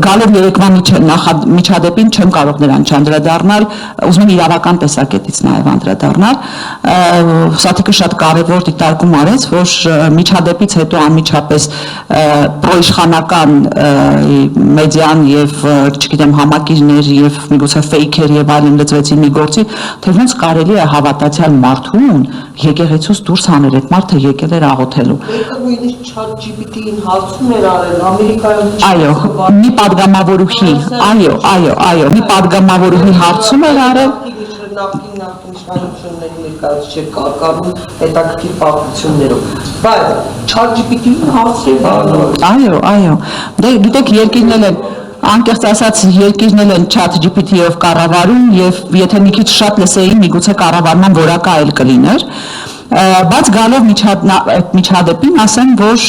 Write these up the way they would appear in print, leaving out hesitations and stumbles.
գալով երեկվա միջադեպին չեմ կարող նրան չանդրադառնալ, ուզում եմ իրավական տեսակետից նաև անդրադառնալ, Սաթիկը շատ կարևոր դիտարկում արեց, որ միջադեպից հետո անմիջապես պրոիշխանական մեդիան եւ չգիտեմ համակիրներ եւ միգուցե ֆեյքեր եւ այլն լծվեցին մի գործի, թե ոնց կարելի է հավատացյալ մարդուն եկեղեցուց դուրս հանել, այդ մարդը եկել էր աղոթելու։ Նույնիսկ ChatGPT-ին հարցում էր արել Ամերիկայում։ Այո, մի падգամավորուհի, այո, մի падգամավորուհի հարցում էր արել։ Նախկին իշխանությունների ներկայացուցիչ չէր կարգառում հետաքրքիր պատմություններով, բայց ChatGPT-ին հարցրել։ Այո, դե գիտեք երկիրն էլ անկեղծ ասած երկիրն էլ են ChatGPT-ով կառավարում եւ եթե մի քիչ շատ լսեին միգուցե կառավարման որակը այլ կլիներ, բայց գալով միջադեպին ասեմ, որ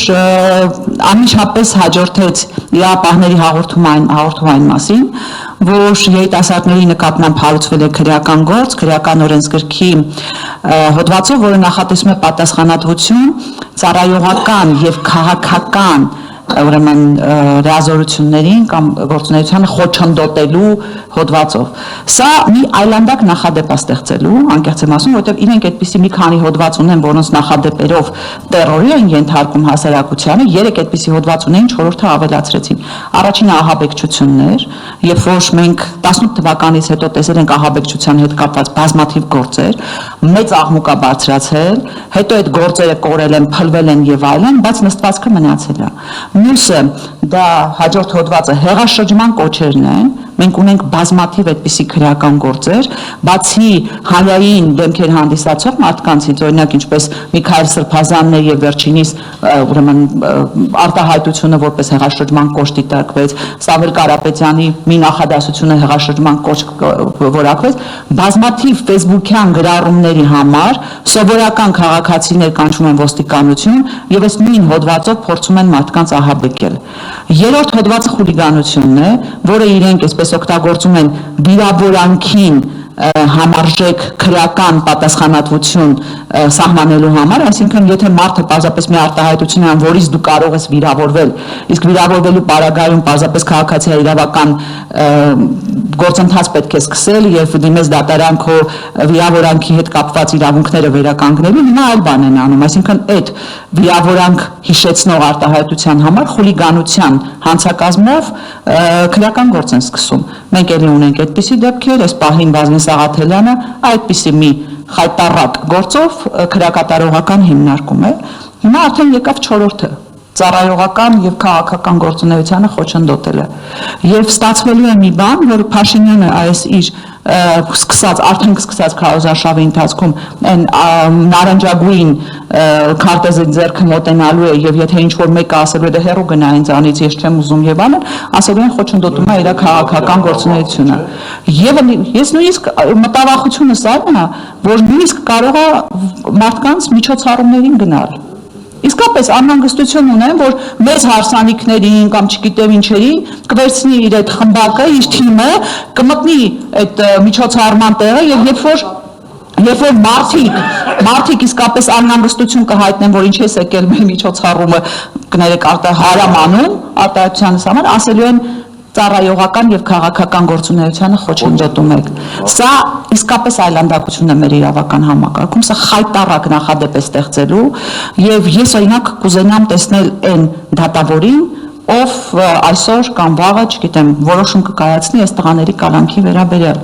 անմիջապես հաջորդեց իրապահների հաղորդումային մասին, որ երիտասարդների նկատմամբ հարուցվել է քրեական գործ, քրեական օրենսգրքի հոդվածով, որը նախատեսում է պատասխանատվություն ծառայողական եւ քաղաքական ուրեմն ռեազորություններին կամ գործունեությանը խոչընդոտելու հոդվածով։ Սա մի այլանդակ նախադեպ է ստեղծելու, անկեղծ եմ ասում, որովհետև իրենք այդպիսի մի քանի հոդված ունեն, որոնց նախադեպերով տերորի են ենթարկում հասարակությանը, 3 այդպիսի հոդված ունեն, 4-ը ավելացրեցին։ Առաջինը ահաբեկչություններ, երբ որ մենք 18 թվականից հետո տեսել ենք ահաբեկչության հետ կապված բազմաթիվ գործեր, մեծ աղմուկ է բարձրացել, հետո այդ գործերը կորել են, փլվել են եւ այլն, բայց նստվածքը մնացել է։ Մյուսը դա հաջորդ հոդվածը հեղաշրջման կոչերն են, մենք ունենք բազմաթիվ այդպիսի քրեական գործեր, բացի հանրային դեմքեր հանդիսացող մարդկանցից, օրինակ ինչպես Միքայել Սրբազանն է եւ վերջինիս ուրեմն արտահայտությունը որպես հեղաշրջման կոչ դիտարկվեց, Սամվել Կարապետյանի մի նախադասությունը հեղաշրջման կոչ որակվեց, բազմաթիվ ֆեյսբուքյան գրառումների համար սովորական քաղաքացիներ կանչում են ոստիկանություն եւ այս նույն հոդվածով փորձում են մարդկանց ահաբեկել։ Երրորդ հոդվածը խուլիգանությունն է, որը իրենք այսպես օգտագործում են վիրավորանքին համարժեք քրեական պատասխանատվություն սահմանելու համար, այսինքն եթե մարդը պարզապես մի արտահայտություն ան, որից դու կարող ես վիրավորվել, իսկ վիրավորվելու պարագայում պարզապես քաղաքացիական իրավական գործընթաց պետք է սկսել եւ դիմես դատարան քո վիրավորանքի հետ կապված իրավունքները վերականգնելու, հիմա այլ բան են անում, այսինքն այդ վիրավորանք հիշեցնող արտահայտության համար խուլիգանության հանցակազմով քրեական գործ են սկսում։ Մենք ելի ունենք այդպիսի դեպքեր, այս պահին Վազգեն Սաղաթելյանը այդպիսի մի խայտառակ գործով քրեակատարողական հիմնարկում է։ Հիմա արդեն եկավ 4-րդը ծառայողական եւ քաղաքական գործունեությանը խոչընդոտելը։ Եվ ստացվելու է մի բան, որ Փաշինյանը այս իր արդեն սկսած քարոզարշավի ընթացքում այն նարնջագույն քարտեզի ձեռքը մոտենալու է եւ եթե ինչ-որ մեկը ասելու է դե հեռու գնա ինձանից, ես չեմ ուզում եւ այլն, ասելու են խոչընդոտում է իր քաղաքական գործունեությունը։ Եվ ես նույնիսկ մտավախությունս այն է, որ նույնիսկ կարող է մարդկանց միջոցառումներին գնալ։ Իսկապես անհանգստություն ունեմ, որ մեծ հարսանիքներին կամ չգիտեմ ինչերին կվերցնի իր այդ խմբակը, իր թիմը, կմտնի այդ միջոցառման տեղը եւ երբ որ մարդիկ իսկապես անհանգստություն կհայտնեն, որ ինչ է եկել մեր միջոցառումը, կներեք հարամանում արտահայտությանս համար, ասելու են ծառայողական եւ քաղաքական գործունեությանը խոչընդոտում եք։ Սա իսկապես այլանդակություն է մեր իրավական համակարգում, սա խայտառակ նախադեպ է ստեղծելու եւ ես օրինակ կուզենամ տեսնել այն դատավորին, ով այսօր կամ վաղը, չգիտեմ, որոշում կկայացնի այս տղաների կալանքի վերաբերյալ։